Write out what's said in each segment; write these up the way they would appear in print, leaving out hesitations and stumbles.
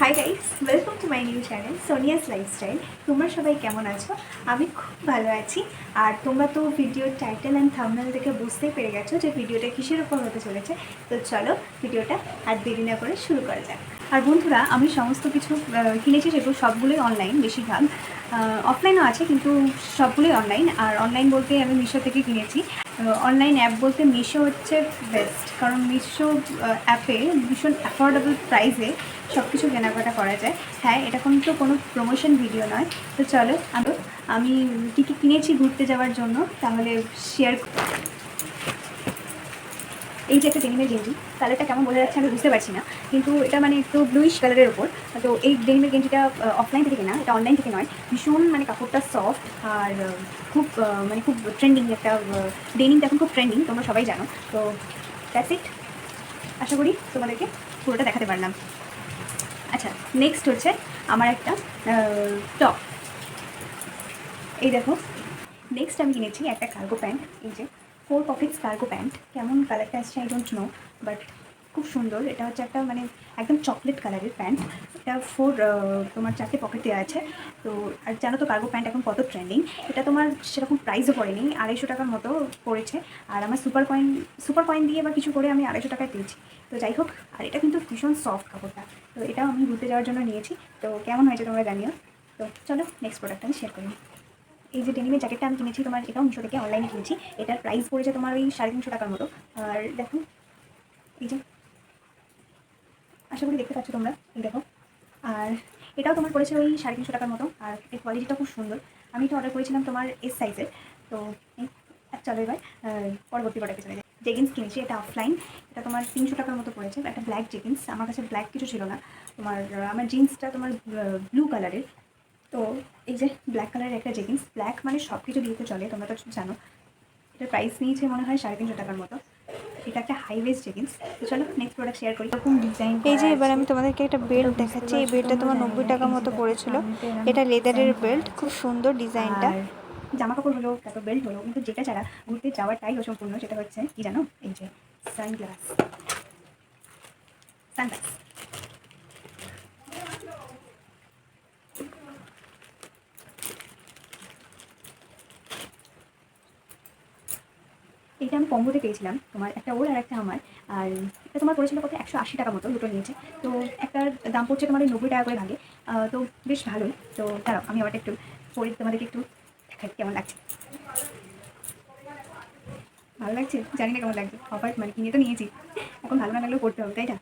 Hi guys, welcome to my new channel Sonia's lifestyle. তোমরা সবাই কেমন আছো? আমি খুব ভালো আছি। আর তোমরা তো ভিডিওর টাইটেল অ্যান্ড থাম্বনেল দেখে বুঝতেই পেরে গেছো যে ভিডিওটা কিসের উপর হতে চলেছে। তো চলো ভিডিওটা আর দেরি না করে শুরু করা যাক। আর বন্ধুরা, আমি সমস্ত কিছু কিনেছি সেগুলো সবগুলোই অনলাইন, বেশিরভাগ অফলাইনও আছে কিন্তু সবগুলোই অনলাইন। আর অনলাইন বলতে আমি মিশো থেকে কিনেছি। অনলাইন অ্যাপ বলতে মিশো হচ্ছে বেস্ট, কারণ মিশো অ্যাপে ভীষণ অ্যাফোর্ডেবল প্রাইসে সব কিছু কেনাকাটা করা যায়। হ্যাঁ, এটা কিন্তু কোনো প্রমোশন ভিডিও নয়। তো চলো আমি কী কী কিনেছি ঘুরতে যাওয়ার জন্য তাহলে শেয়ার। এই যে একটা ডেনিমের গেঞ্জি, কালারটা কেমন বোঝা যাচ্ছে আমি বুঝতে পারছি না, কিন্তু এটা মানে একটু ব্লুইশ কালারের ওপর। তো এই ডেনিমের গেঞ্জিটা অফলাইন থেকে কেনা, এটা অনলাইন থেকে নয়। ভীষণ মানে কাপড়টা সফট আর খুব মানে খুব ট্রেন্ডিং একটা ডেনিমটা এখন খুব ট্রেন্ডিং, তোমরা সবাই জানো। তো দ্যাটস ইট। আশা করি তোমাদেরকে পুরোটা দেখাতে পারলাম। আচ্ছা, নেক্সট হচ্ছে আমার একটা টপ। এই দেখো, নেক্সট আমি কিনেছি একটা কার্গো প্যান্ট। এই যে 4 পকেটস কার্গো প্যান্ট। কেমন কালারটা আসছে আই ডোন্ট নো, বাট খুব সুন্দর। এটা হচ্ছে একটা মানে একদম চকলেট কালারের প্যান্ট। এটা তোমার 4টে পকেট দেওয়া আছে। তো আর জানো তো কার্গো প্যান্ট এখন কত ট্রেন্ডিং। এটা তোমার সেরকম প্রাইসও পড়েনি, 250 টাকার মতো পড়েছে। আর আমার সুপার কয়েন দিয়ে বা কিছু করে আমি 250 টাকায় পেয়েছি। তো যাই হোক, আর এটা কিন্তু ভীষণ সফট কাপড়টা। তো এটাও আমি ঘুরতে যাওয়ার জন্য নিয়েছি। তো কেমন হয়েছে তোমরা জানিও। তো চলো নেক্সট প্রোডাক্ট আমি শেয়ার করি। এই যে ডেনিমের জ্যাকেটটা আমি কিনেছি, তোমার এটাও মিশো থেকে অনলাইনে কিনেছি। এটার প্রাইস পড়েছে তোমার ওই 350 টাকার মতো। আর দেখো, এই যে আশা করি দেখতে পাচ্ছ তোমরা, এই দেখো। আর এটাও তোমার পড়েছে ওই 350 টাকার মতো। আর এর কোয়ালিটিটা খুব সুন্দর। আমি তো অর্ডার করেছিলাম তোমার এস সাইজের। তো চলো এবার পরবর্তী প্রোডাক্টে চলে যাই। জেগিন্স কিনেছি, এটা অফলাইন। এটা তোমার 300 টাকার মতো পড়েছে। একটা ব্ল্যাক জেগিন্স, আমার কাছে ব্ল্যাক কিছু ছিল না। তোমার আমার জিন্সটা তোমার ব্লু কালারের। তো এই যে ব্ল্যাক কালারের একটা জেগিন্স, ব্ল্যাক মানে সব কিছু দিতে চলে, তোমরা তো জানো। এটার প্রাইস নিয়েছে মনে হয় 350 টাকার মতো। এটা একটা হাই ওয়েস্ট জেগিন্স। তো চলো নেক্সট প্রোডাক্ট শেয়ার করি। এরকম ডিজাইন এই যে এবার আমি তোমাদেরকে একটা বেল্ট দেখাচ্ছি। এই বেল্টটা তোমার 90 টাকা মতো পড়েছিল। এটা লেদারের বেল্ট, খুব সুন্দর ডিজাইনটা। জামা কাপড় হলো, তারপর বেল্ট হলো, কিন্তু যেটা ছাড়া ঘুরতে যাওয়াটাই অসম্পূর্ণ, সেটা হচ্ছে কি জানো? এই যে সানগ্লাস। এটা আমি কম্বোতে পেয়েছিলাম, তোমার একটা ওর আর একটা আমার। আর এটা তোমার পড়েছিল কত, 180 টাকা মতো দুটো নিয়েছে। তো একটার দাম পড়ছে তোমার ওই 90 টাকা করে ভাগে। তো বেশ ভালোই। তো দাঁড়াও আমি আবার একটু পরে তোমাদেরকে একটু দেখাই কেমন লাগছে। ভালো লাগছে, জানি না কেমন লাগছে। অফার মানে কিনে তো নিয়েছি, এখন ভালো না লাগলেও পড়তে হবে, তাই না?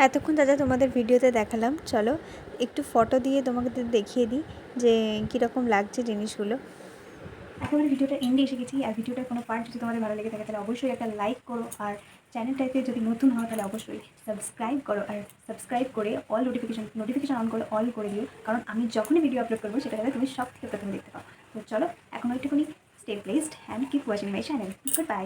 এতক্ষণ দাদা তোমাদের ভিডিওতে দেখালাম, চলো একটু ফটো দিয়ে তোমাকে দেখিয়ে দিই যে কীরকম লাগছে জিনিসগুলো। এখন ভিডিওটা এন্ডে এসে গেছি। আর ভিডিওটার কোনো পার্ট যদি তোমাদের ভালো লেগে থাকে তাহলে অবশ্যই একটা লাইক করো। আর চ্যানেলটাতে যদি নতুন হও তাহলে অবশ্যই সাবস্ক্রাইব করো। আর সাবস্ক্রাইব করে অল নোটিফিকেশান অন করে অল করে দিও, কারণ আমি যখনই ভিডিও আপলোড করবো সেটা যাতে তুমি সব থেকে প্রথমে দেখতে পাও। তো চলো এখন একটুখানি stay placed and keep watching my channel. Good bye.